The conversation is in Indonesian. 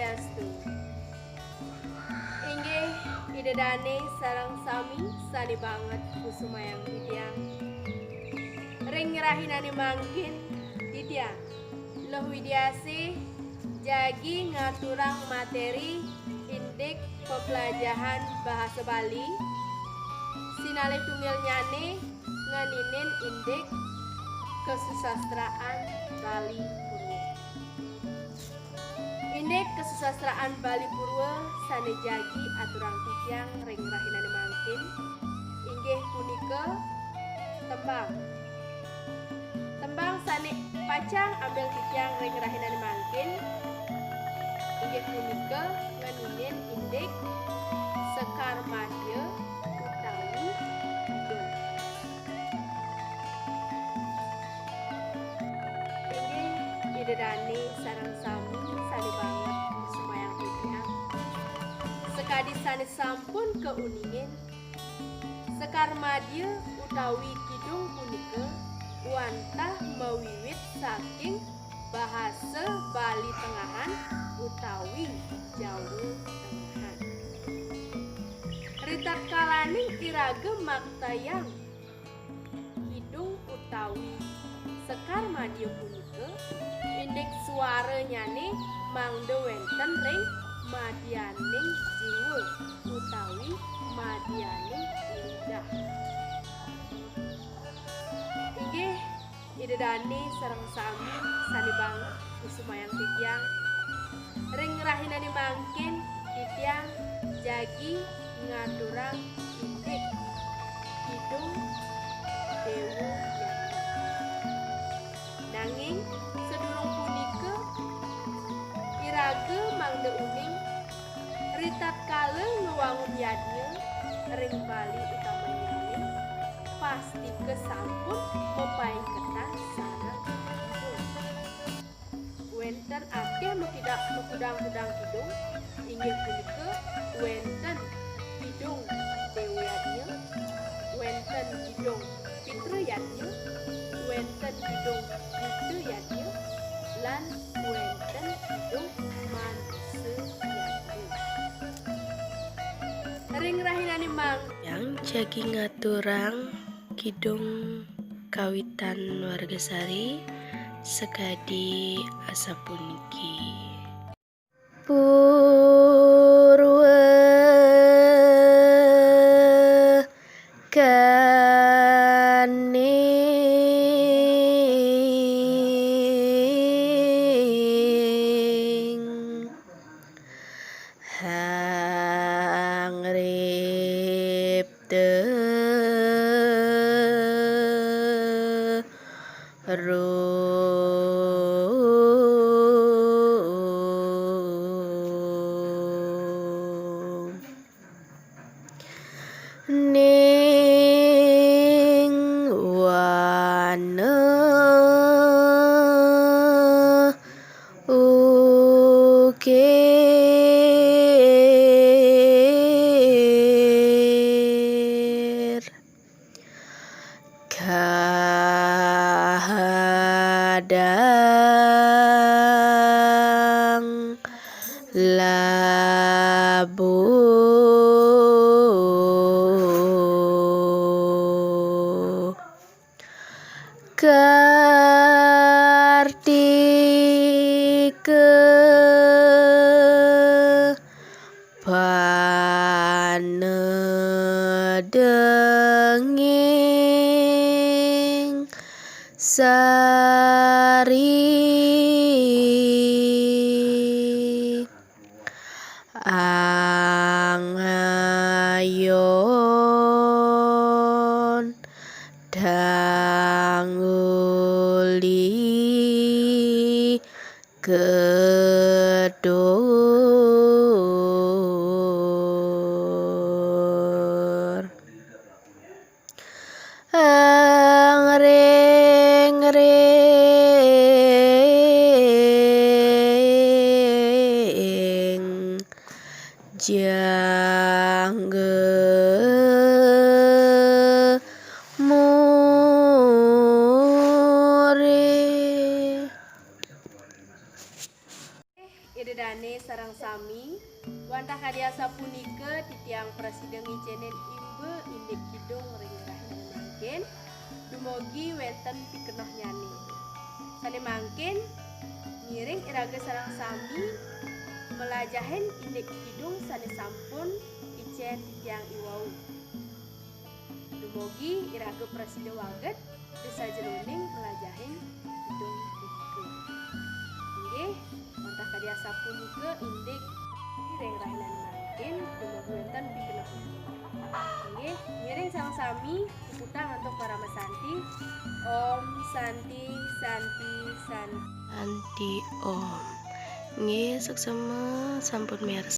Swastiastu. Inggih idedane sareng sami sani banget kusumayang titiang. Ring rahinane mangkin titiang. Loh widiasi jagi ngaturang materi indik pembelajaran bahasa Bali. Sinale tunggal nyane nganinin indik kesusastraan Bali Purwo. Indik kesusastraan Bali Purwo sane jagi aturang titiang ring rahinane mangkin inggih punika tembang. Tembang sane pacang ambil titiang ring rahinane mangkin inggih punika nganinin indik Sekar Madya utawi Kidung. Inggih idedane sareng sami sani banget sumayang titiang. Sekadi sani sampun keuningin Sekar Madya utawi Kidung punika wantah mawiwit saking bahasa Bali Tengahan utawi Jawa Tengahan. Ritat kalaning irage maktayang Kidung utawi Sekar Madya punika indik suara nyane mangda wenten ring madyaning jiwa utawi madyaning lidah. Inggih idedane sareng sami sani banget kusumayang titiang. Ring rahinane mangkin titiang jagi ngaturang indik Kidung Dewa Yati. Nanging sedurung punika irage mangda uning ritat kaleng nuwangun yadnya ring Bali utamanya pasti kesampun mepaingketan sareng Kidung. Wenten akeh mekudang-kudang Kidung inggih punika wenten Kidung Dewa Yadnya, wenten Kidung Pitra Yadnya, wenten Kidung Buta Yadnya, lan wenten Kidung Mansa Yadnya. Ring rahinane mang yang jagi ngaturang Kidung kawitan Wargasari sekadi asapuniki. Purwa kaning hangripte ning wana ukir kahadang labu kartika panedenging sari angayon danguli kedur angring jangge mure nge sarang sami wantah kadiasa punike titiang presiden ijenen imbe indik kidung ring rahina mangkin dumogi wenten pikenoh nyani sane mangkin ngiring iraga sarang sami melajahen indik kidung sane sampun icen titiang iwau dumogi iraga presiden waget desa jeruning melajahin kidung iku nggih wantah kadiasa punike indik ring rahinan mangkin dumugi wonten pikenoh nggih ngiring sami puputang untuk para mesanti Om Santi Santi Santi anti om nggih seksama sampun miarsa